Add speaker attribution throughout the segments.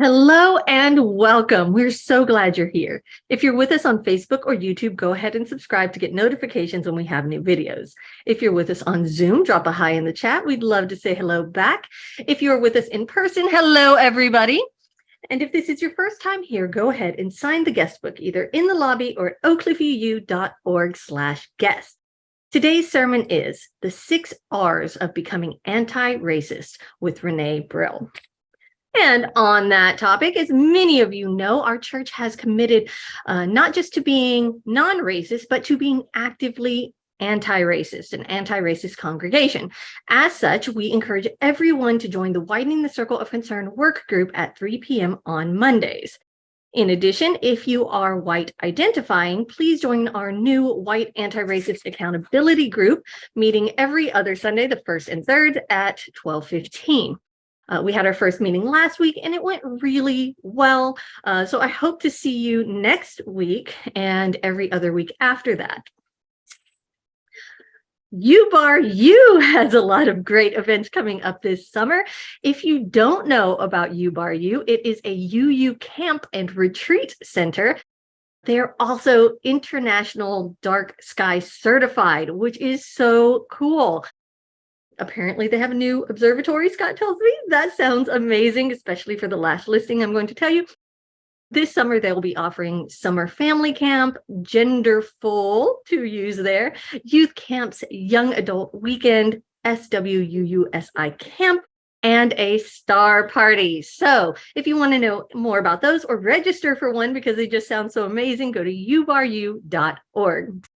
Speaker 1: Hello and welcome. We're so glad you're here. If you're with us on Facebook or YouTube, go ahead and subscribe to get notifications when we have new videos. If you're with us on Zoom, drop a hi in the chat. We'd love to say hello back. If you're with us in person, hello, everybody. And if this is your first time here, go ahead and sign the guest book either in the lobby or at oakcliffuu.org/guest. Today's sermon is The 6 R's of Becoming Anti-Racist with Renée Brill. And on that topic, as many of you know, our church has committed not just to being non-racist, but to being actively anti-racist, an anti-racist congregation. As such, we encourage everyone to join the Widening the Circle of Concern work group at 3 p.m. on Mondays. In addition, if you are white identifying, please join our new White Anti-Racist Accountability Group, meeting every other Sunday, the 1st and 3rd at 12:15. We had our first meeting last week and it went really well. So I hope to see you next week and every other week after that. UBAR-U has a lot of great events coming up this summer. If you don't know about UBAR-U, it is a UU camp and retreat center. They're also International Dark Sky certified, which is so cool. Apparently they have a new observatory, Scott tells me. That sounds amazing, especially for the last listing I'm going to tell you. This summer, they will be offering summer family camp, genderful to use there, youth camps, young adult weekend, SWUUSI camp, and a star party. So if you want to know more about those or register for one because they just sound so amazing, go to ubaru.org.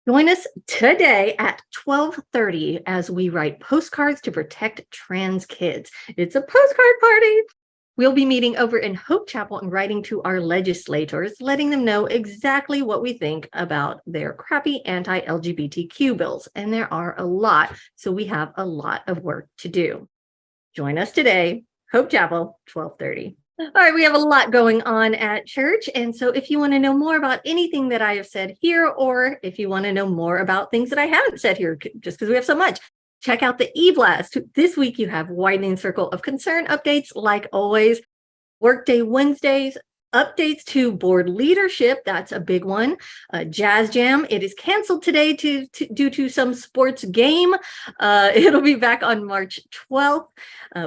Speaker 1: Join us today at 12:30 as we write postcards to protect trans kids. It's a postcard party. We'll be meeting over in Hope Chapel and writing to our legislators, letting them know exactly what we think about their crappy anti-LGBTQ bills. And there are a lot, so we have a lot of work to do. Join us today, Hope Chapel, 12:30. All right, we have a lot going on at church. And so if you want to know more about anything that I have said here, or if you want to know more about things that I haven't said here, just because we have so much, check out the e-blast. This week you have Widening Circle of Concern updates, like always, Workday Wednesdays, updates to board leadership. That's a big one. Jazz Jam. It is canceled today due to some sports game. It'll be back on March 12th.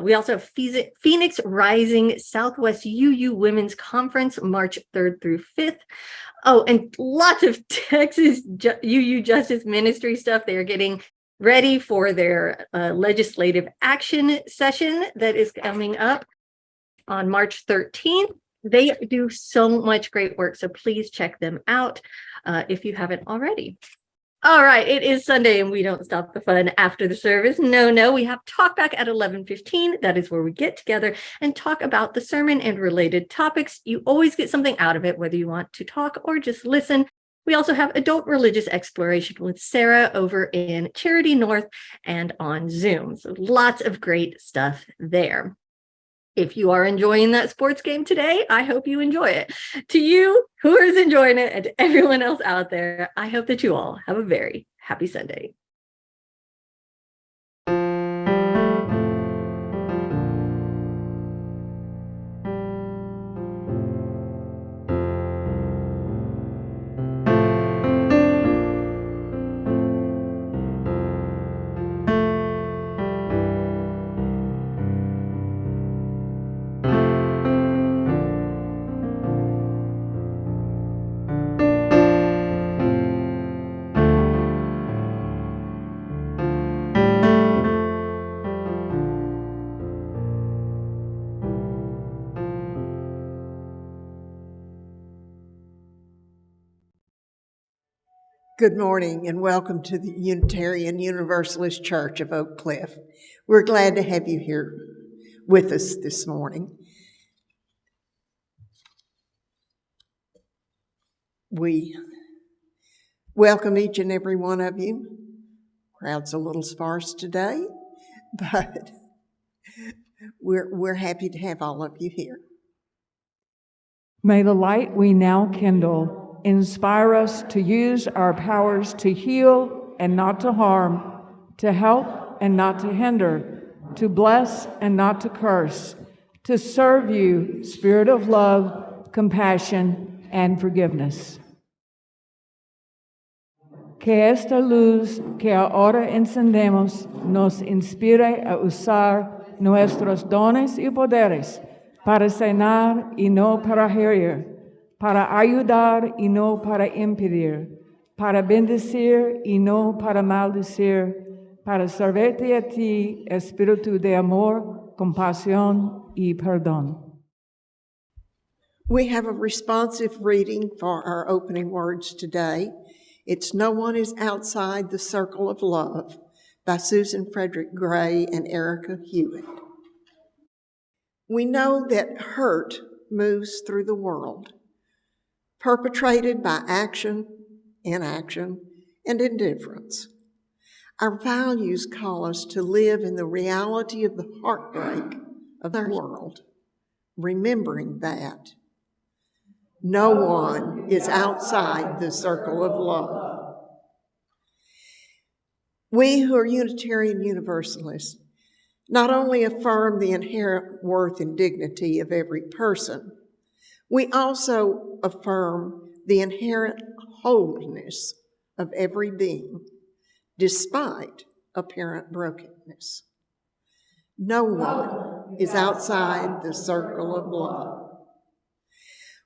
Speaker 1: We also have Phoenix Rising Southwest UU Women's Conference, March 3rd through 5th. Oh, and lots of Texas UU Justice Ministry stuff. They are getting ready for their legislative action session that is coming up on March 13th. They do so much great work, so please check them out if you haven't already. All right, it is Sunday and we don't stop the fun after the service. No, we have talk back at 11:15. That is where we get together and talk about the sermon and related topics. You always get something out of it, whether you want to talk or just listen. We also have adult religious exploration with Sarah over in Charity North and on Zoom. So lots of great stuff there. If you are enjoying that sports game today, I hope you enjoy it. To you who is enjoying it and to everyone else out there, I hope that you all have a very happy Sunday.
Speaker 2: Good morning and welcome to the Unitarian Universalist Church of Oak Cliff. We're glad to have you here with us this morning. We welcome each and every one of you. Crowd's a little sparse today, but we're happy to have all of you here.
Speaker 3: May the light we now kindle inspire us to use our powers to heal and not to harm, to help and not to hinder, to bless and not to curse, to serve you, Spirit of love, compassion, and forgiveness. Que esta luz que ahora encendemos nos inspire a usar nuestros dones y poderes para sanar y no para herir, para ayudar y no para impedir, para bendecir y no para maldecir, para servirte a ti, Espíritu de amor, compasión y perdón.
Speaker 2: We have a responsive reading for our opening words today. It's No One is Outside the Circle of Love by Susan Frederick Gray and Erica Hewitt. We know that hurt moves through the world, perpetrated by action, inaction, and indifference. Our values call us to live in the reality of the heartbreak of our world, remembering that no one is outside the circle of love. We who are Unitarian Universalists not only affirm the inherent worth and dignity of every person, we also affirm the inherent wholeness of every being, despite apparent brokenness. No one is outside the circle of love.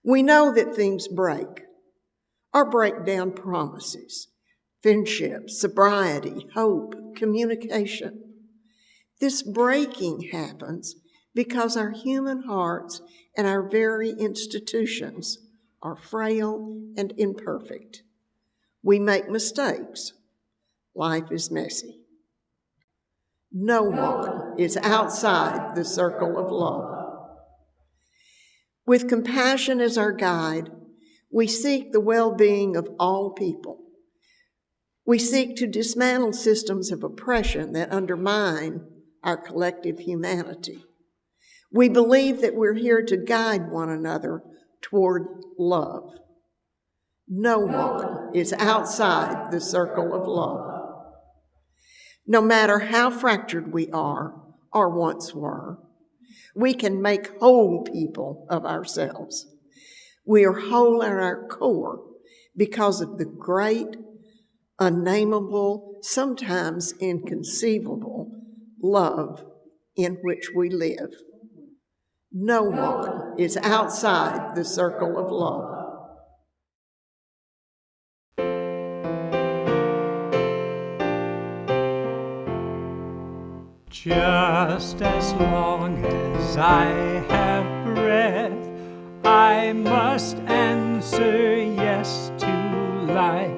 Speaker 2: We know that things break or break down promises, friendship, sobriety, hope, communication. This breaking happens because our human hearts and our very institutions are frail and imperfect. We make mistakes. Life is messy. No one is outside the circle of love. With compassion as our guide, we seek the well-being of all people. We seek to dismantle systems of oppression that undermine our collective humanity. We believe that we're here to guide one another toward love. No one is outside the circle of love. No matter how fractured we are or once were, we can make whole people of ourselves. We are whole at our core because of the great, unnameable, sometimes inconceivable love in which we live. No one is outside the circle of love.
Speaker 4: Just as long as I have breath, I must answer yes to life.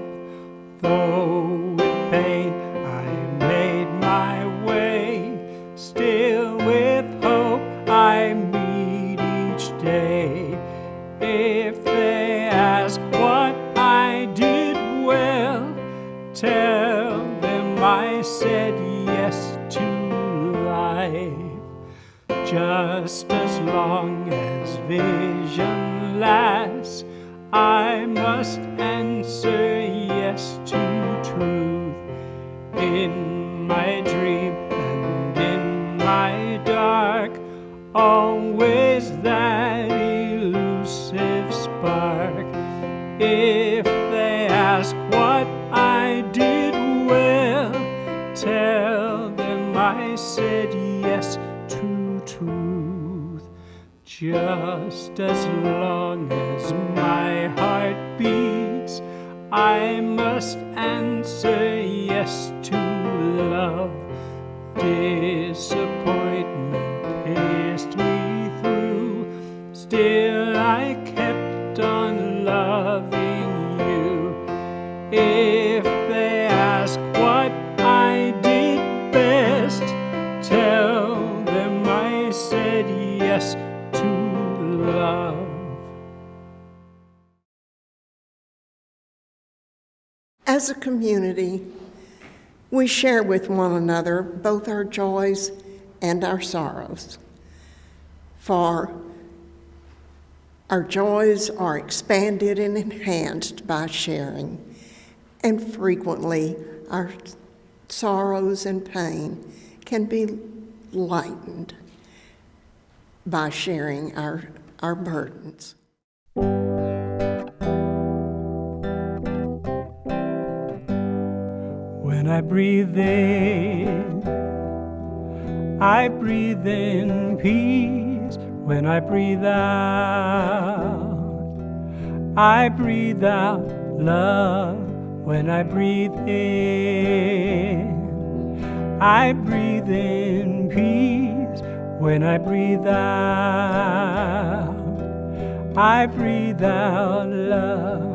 Speaker 4: Though with pain I made my way, still with hope I meet each day. If they ask what I did well, tell them I said yes to life. Just as long as vision lasts, I must answer yes to truth. In my dream and in my dark, always that elusive spark. If they ask what I did well, tell them I said yes to truth. Just as long as my heart beats, I must answer yes to love. Disappointment pierced me through, still I kept on loving you. If they ask what I did best, tell them I said yes to love.
Speaker 2: As a community, we share with one another both our joys and our sorrows. For our joys are expanded and enhanced by sharing, and frequently our sorrows and pain can be lightened by sharing our burdens.
Speaker 4: When I breathe in peace. When I breathe out love. When I breathe in peace. When I breathe out love.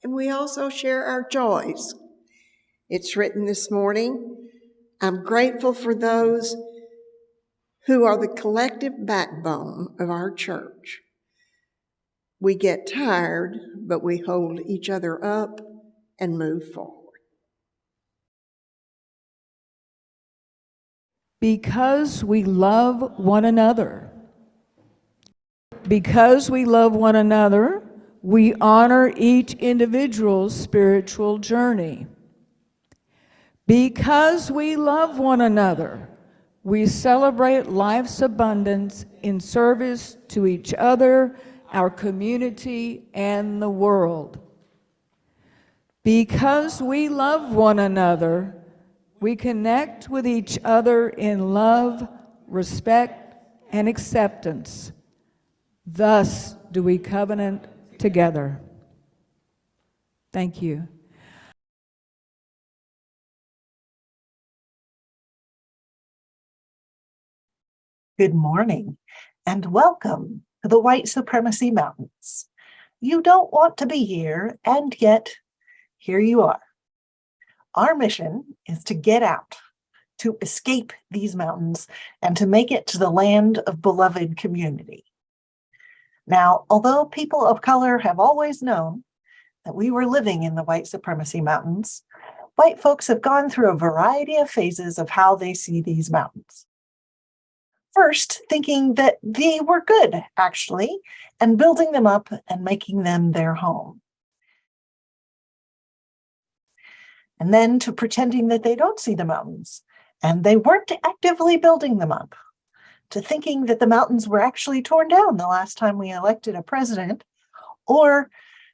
Speaker 2: And we also share our joys. It's written this morning, I'm grateful for those who are the collective backbone of our church. We get tired, but we hold each other up and move forward.
Speaker 3: Because we love one another. Because we love one another, we honor each individual's spiritual journey. Because we love one another, we celebrate life's abundance in service to each other, our community, and the world. Because we love one another, we connect with each other in love, respect, and acceptance. Thus do we covenant together. Thank you.
Speaker 5: Good morning, and welcome to the White Supremacy Mountains. You don't want to be here, and yet here you are. Our mission is to get out, to escape these mountains, and to make it to the land of beloved community. Now, although people of color have always known that we were living in the White Supremacy Mountains, white folks have gone through a variety of phases of how they see these mountains. First, thinking that they were good, actually, and building them up and making them their home. And then to pretending that they don't see the mountains, and they weren't actively building them up. To thinking that the mountains were actually torn down the last time we elected a president, or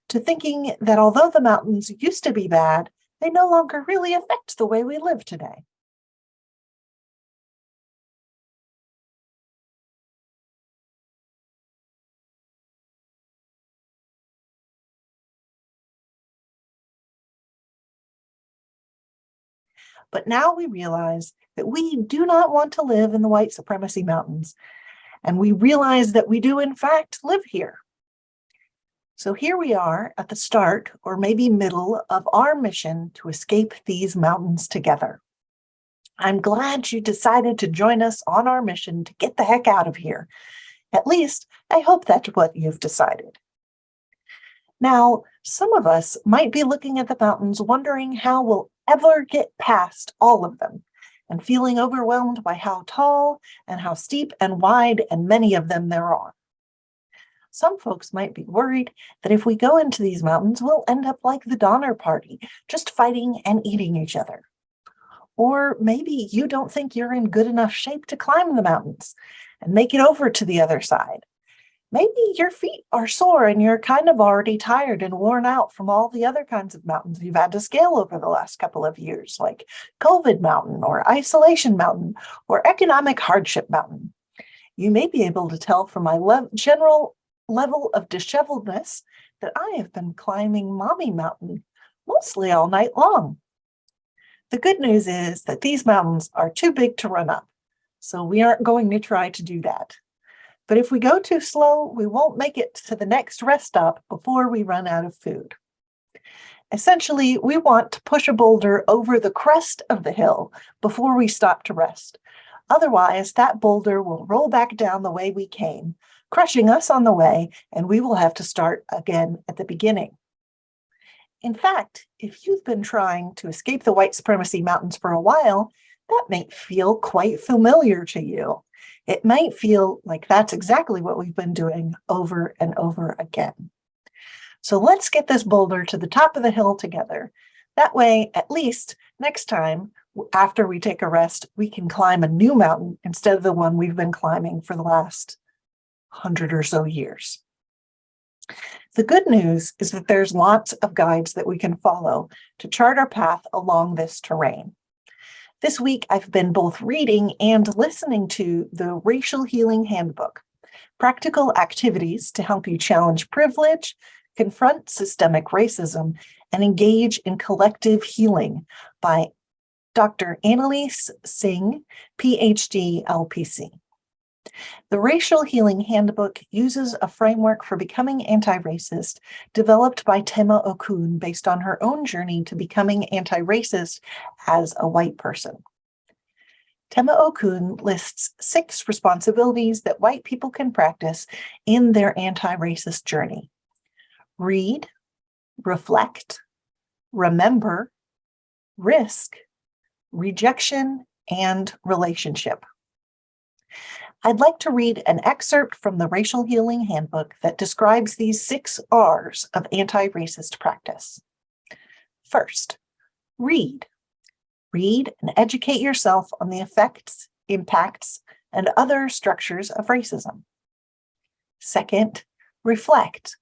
Speaker 5: to thinking that although the mountains used to be bad, they no longer really affect the way we live today. But now we realize that we do not want to live in the White Supremacy Mountains, and we realize that we do in fact live here. So here we are at the start, or maybe middle, of our mission to escape these mountains together. I'm glad you decided to join us on our mission to get the heck out of here. At least, I hope that's what you've decided. Now, some of us might be looking at the mountains wondering how we'll ever get past all of them, and feeling overwhelmed by how tall and how steep and wide and many of them there are. Some folks might be worried that if we go into these mountains, we'll end up like the Donner Party, just fighting and eating each other. Or maybe you don't think you're in good enough shape to climb the mountains and make it over to the other side. Maybe your feet are sore and you're kind of already tired and worn out from all the other kinds of mountains you've had to scale over the last couple of years, like COVID Mountain or Isolation Mountain or Economic Hardship Mountain. You may be able to tell from my general level of disheveledness that I have been climbing Mommy Mountain mostly all night long. The good news is that these mountains are too big to run up, so we aren't going to try to do that. But if we go too slow, we won't make it to the next rest stop before we run out of food. Essentially, we want to push a boulder over the crest of the hill before we stop to rest. Otherwise, that boulder will roll back down the way we came, crushing us on the way, and we will have to start again at the beginning. In fact, if you've been trying to escape the white supremacy mountains for a while, that may feel quite familiar to you. It might feel like that's exactly what we've been doing over and over again. So let's get this boulder to the top of the hill together. That way, at least next time, after we take a rest, we can climb a new mountain instead of the one we've been climbing for the last 100 or so years. The good news is that there's lots of guides that we can follow to chart our path along this terrain. This week, I've been both reading and listening to the Racial Healing Handbook, practical activities to help you challenge privilege, confront systemic racism, and engage in collective healing by Dr. Annalise Singh, PhD, LPC. The Racial Healing Handbook uses a framework for becoming anti-racist developed by Tema Okun based on her own journey to becoming anti-racist as a white person. Tema Okun lists 6 responsibilities that white people can practice in their anti-racist journey. Read, reflect, remember, risk, rejection, and relationship. I'd like to read an excerpt from the Racial Healing Handbook that describes these 6 R's of anti-racist practice. First, read. Read and educate yourself on the effects, impacts, and other structures of racism. Second, reflect.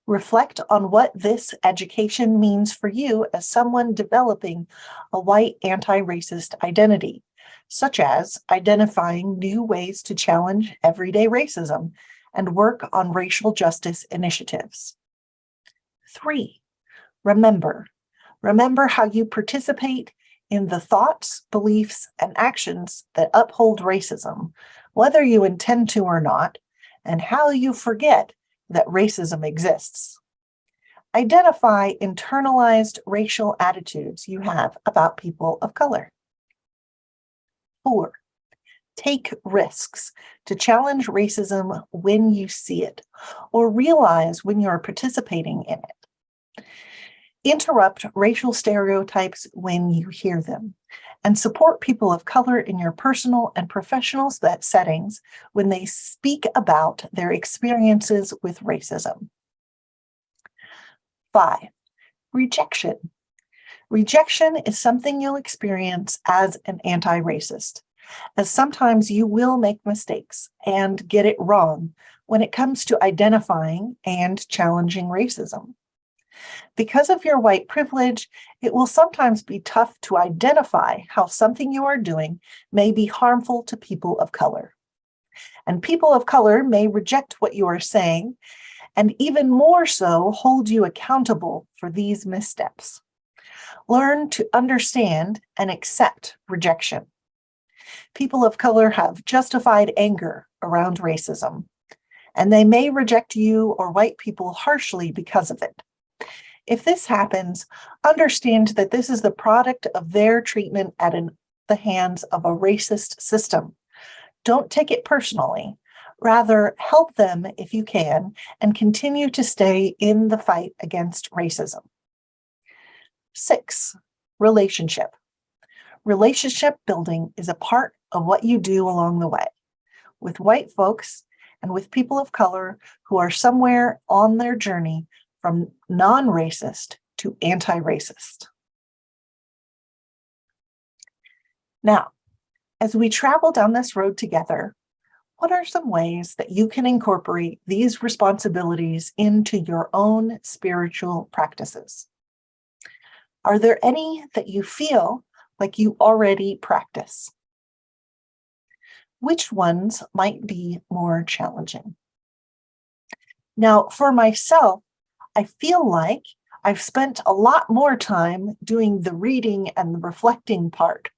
Speaker 5: Reflect on what this education means for you as someone developing a white anti-racist identity, such as identifying new ways to challenge everyday racism and work on racial justice initiatives. 3, remember. Remember how you participate in the thoughts, beliefs, and actions that uphold racism, whether you intend to or not, and how you forget that racism exists. Identify internalized racial attitudes you have about people of color. 4, take risks to challenge racism when you see it, or realize when you're participating in it. Interrupt racial stereotypes when you hear them, and support people of color in your personal and professional settings when they speak about their experiences with racism. 5, rejection. Rejection is something you'll experience as an anti-racist, as sometimes you will make mistakes and get it wrong when it comes to identifying and challenging racism. Because of your white privilege, it will sometimes be tough to identify how something you are doing may be harmful to people of color. And people of color may reject what you are saying, and even more so, hold you accountable for these missteps. Learn to understand and accept rejection. People of color have justified anger around racism, and they may reject you or white people harshly because of it. If this happens, understand that this is the product of their treatment at the hands of a racist system. Don't take it personally. Rather, help them if you can and continue to stay in the fight against racism. 6, relationship. Relationship building is a part of what you do along the way with white folks and with people of color who are somewhere on their journey from non-racist to anti-racist. Now, as we travel down this road together, what are some ways that you can incorporate these responsibilities into your own spiritual practices? Are there any that you feel like you already practice? Which ones might be more challenging? Now, for myself, I feel like I've spent a lot more time doing the reading and the reflecting part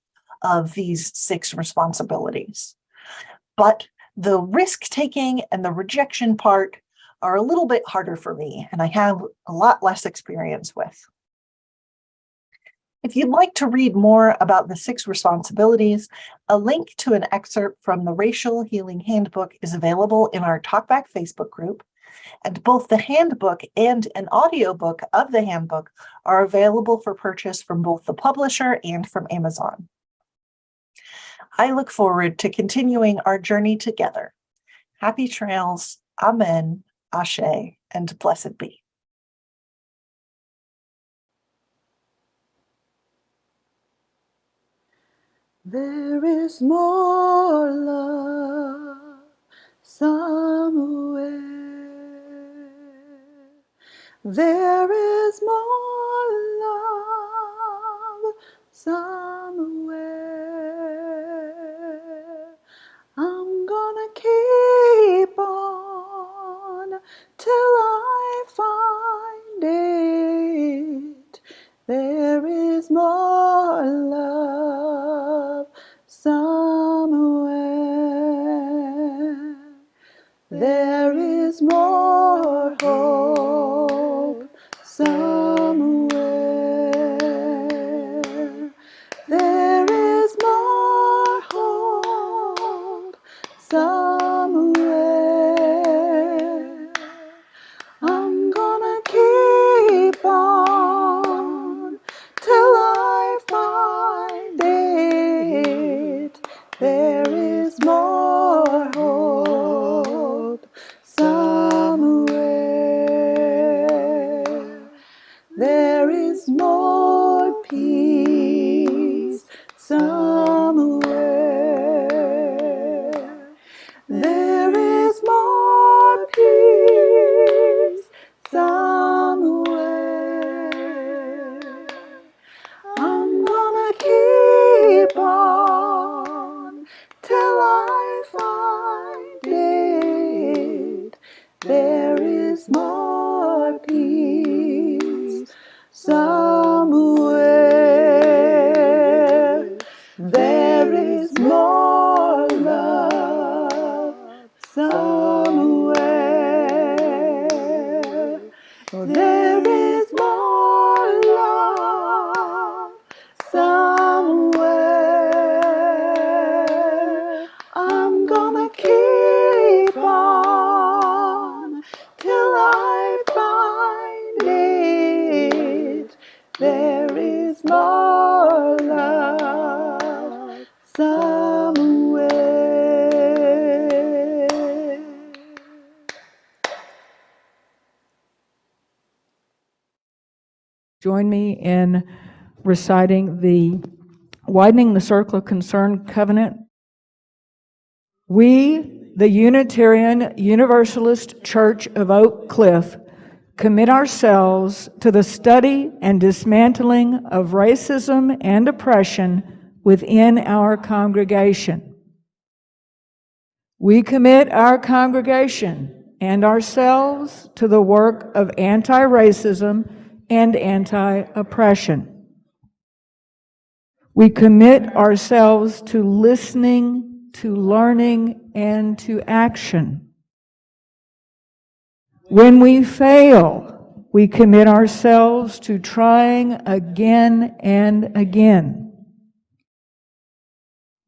Speaker 5: of these 6 responsibilities. But The risk-taking and the rejection part are a little bit harder for me, and I have a lot less experience with. If you'd like to read more about the 6 responsibilities, a link to an excerpt from the Racial Healing Handbook is available in our Talkback Facebook group, and both the handbook and an audiobook of the handbook are available for purchase from both the publisher and from Amazon. I look forward to continuing our journey together. Happy trails, amen, ashe, and blessed be.
Speaker 6: There is more love somewhere. There is more love somewhere. I'm gonna keep on till I find it. There is more love somewhere. There is more hope somewhere. There is more hope somewhere. I'm gonna keep on till I find it. There is more hope somewhere. There is more peace somewhere. There is more peace somewhere. I'm gonna keep on till I find it. There is more peace somewhere. There is more love somewhere. There is more love somewhere. I'm gonna keep on till I find it. There is more love somewhere.
Speaker 3: Join me in reciting the Widening the Circle of Concern covenant. We, the Unitarian Universalist Church of Oak Cliff, commit ourselves to the study and dismantling of racism and oppression within our congregation. We commit our congregation and ourselves to the work of anti-racism and anti-oppression. We commit ourselves to listening, to learning, and to action. When we fail, we commit ourselves to trying again and again.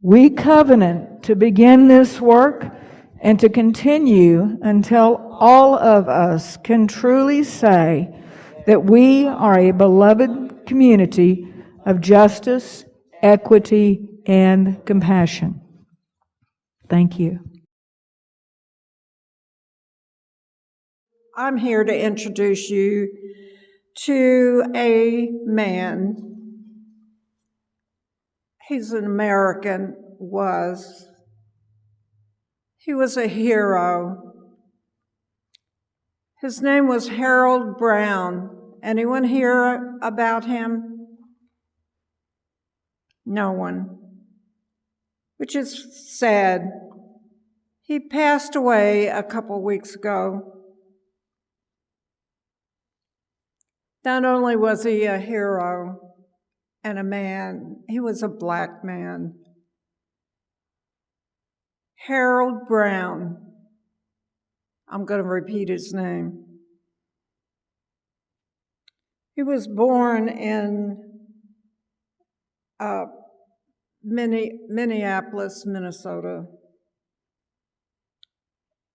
Speaker 3: We covenant to begin this work and to continue until all of us can truly say that we are a beloved community of justice, equity, and compassion. Thank you.
Speaker 6: I'm here to introduce you to a man. He's an American, He was a hero. His name was Harold Brown. Anyone hear about him? No one. Which is sad. He passed away a couple weeks ago. Not only was he a hero and a man, he was a black man. Harold Brown. I'm going to repeat his name. He was born in Minneapolis, Minnesota.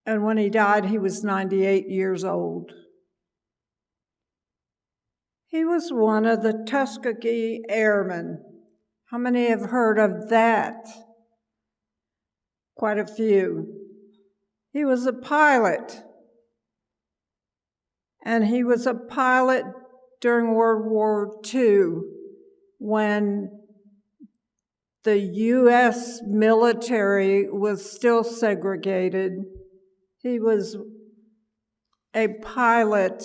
Speaker 6: And when he died, he was 98 years old. He was one of the Tuskegee Airmen. How many have heard of that? Quite a few. He was a pilot. And he was a pilot during World War II when the U.S. military was still segregated. He was a pilot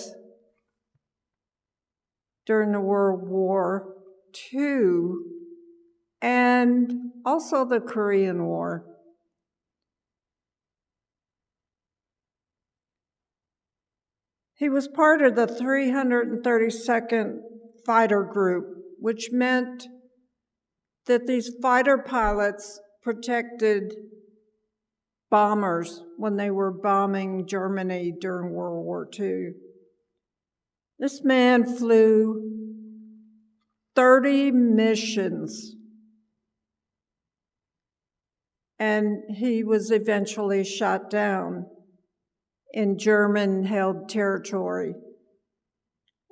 Speaker 6: during the World War II and also the Korean War. He was part of the 332nd Fighter Group, which meant that these fighter pilots protected bombers when they were bombing Germany during World War II. This man flew 30 missions, and he was eventually shot down in German-held territory.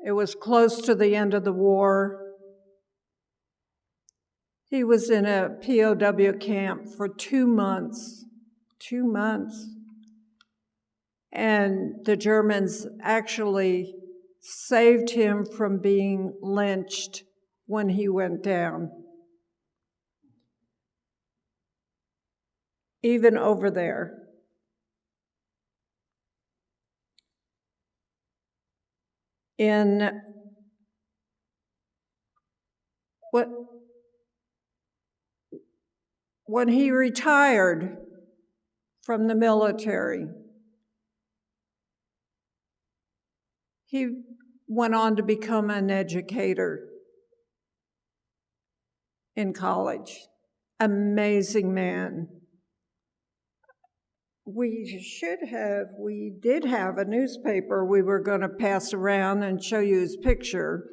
Speaker 6: It was close to the end of the war. He was in a POW camp for 2 months. 2 months. And the Germans actually saved him from being lynched when he went down. Even over there. When he retired from the military, he went on to become an educator in college. Amazing man. We did have a newspaper we were going to pass around and show you his picture,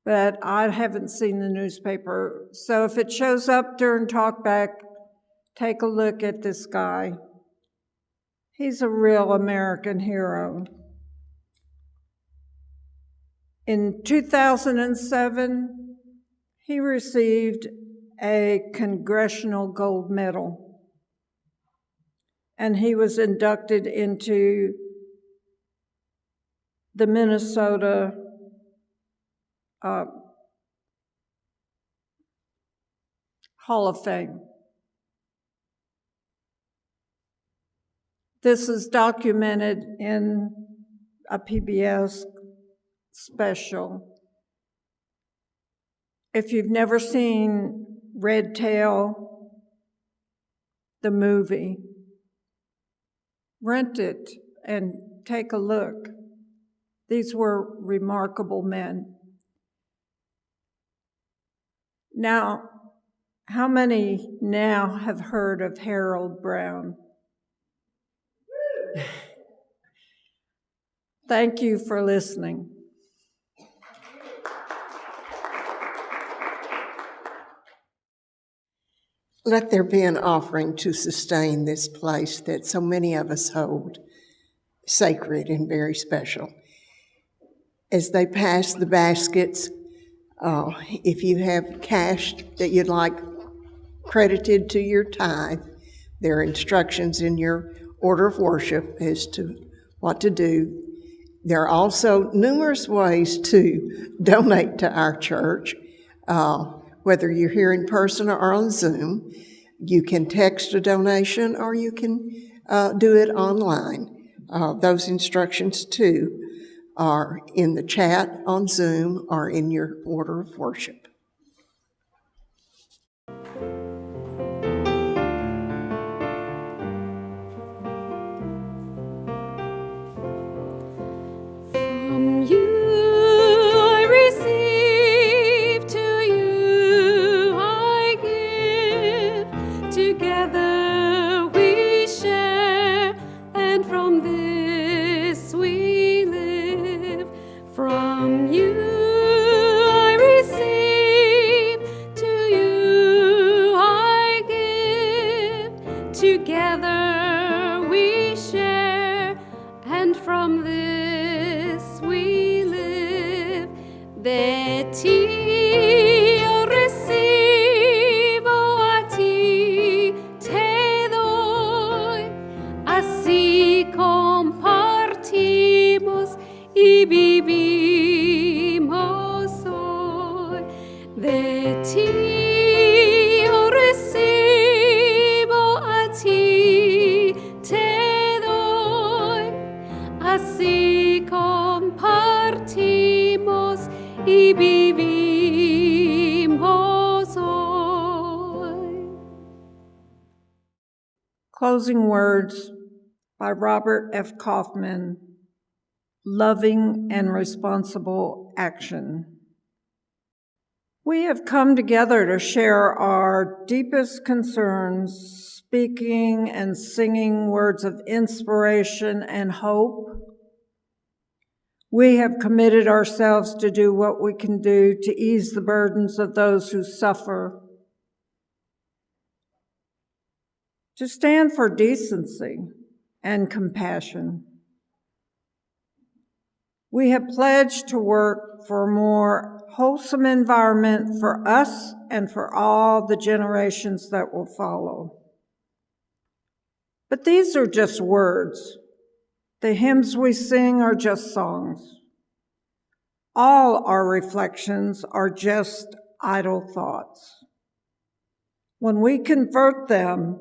Speaker 6: but I haven't seen the newspaper. So if it shows up during talkback, take a look at this guy. He's a real American hero. In 2007, he received a Congressional Gold Medal, and he was inducted into the Minnesota Hall of Fame. This is documented in a PBS special. If you've never seen Red Tail, the movie, rent it and take a look. These were remarkable men. Now, how many now have heard of Harold Brown? Thank you for listening.
Speaker 2: Let there be an offering to sustain this place that so many of us hold sacred and very special. As they pass the baskets, if you have cash that you'd like credited to your tithe, there are instructions in your order of worship as to what to do. There are also numerous ways to donate to our church. Whether you're here in person or on Zoom, you can text a donation or you can do it online. Those instructions, too, are in the chat on Zoom or in your order of worship.
Speaker 7: From you I receive, to you I give. Together we de ti yo recibo, a ti te doy, así compartimos y vivimos hoy. De ti yo recibo, a ti te doy, así compartimos y vivimos hoy.
Speaker 6: Closing words by Robert F. Kaufman, Loving and Responsible Action. We have come together to share our deepest concerns, speaking and singing words of inspiration and hope. We have committed ourselves to do what we can do to ease the burdens of those who suffer, to stand for decency and compassion. We have pledged to work for a more wholesome environment for us and for all the generations that will follow. But these are just words. The hymns we sing are just songs. All our reflections are just idle thoughts. When we convert them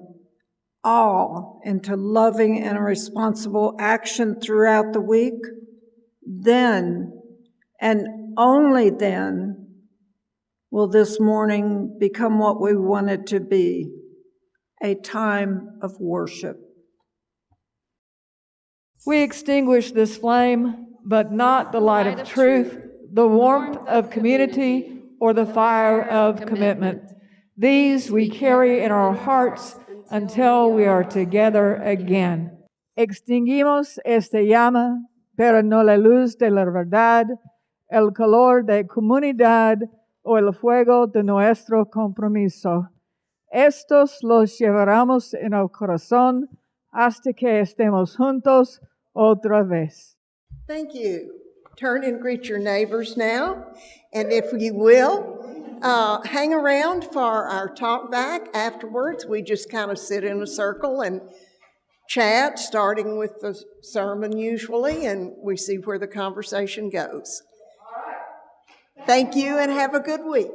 Speaker 6: all into loving and responsible action throughout the week, then and only then will this morning become what we want it to be, a time of worship.
Speaker 3: We extinguish this flame, but not the light of truth, the warmth of community, or the fire of commitment. These we carry in our hearts until we are together again. Extinguimos esta llama, pero no la luz de la verdad, el calor de comunidad o el fuego de nuestro compromiso. Estos los llevaremos en el corazón hasta que estemos juntos otra vez.
Speaker 2: Thank you. Turn and greet your neighbors now. And if you will, hang around for our talk back afterwards. We just kind of sit in a circle and chat, starting with the sermon usually, and we see where the conversation goes. Thank you and have a good week.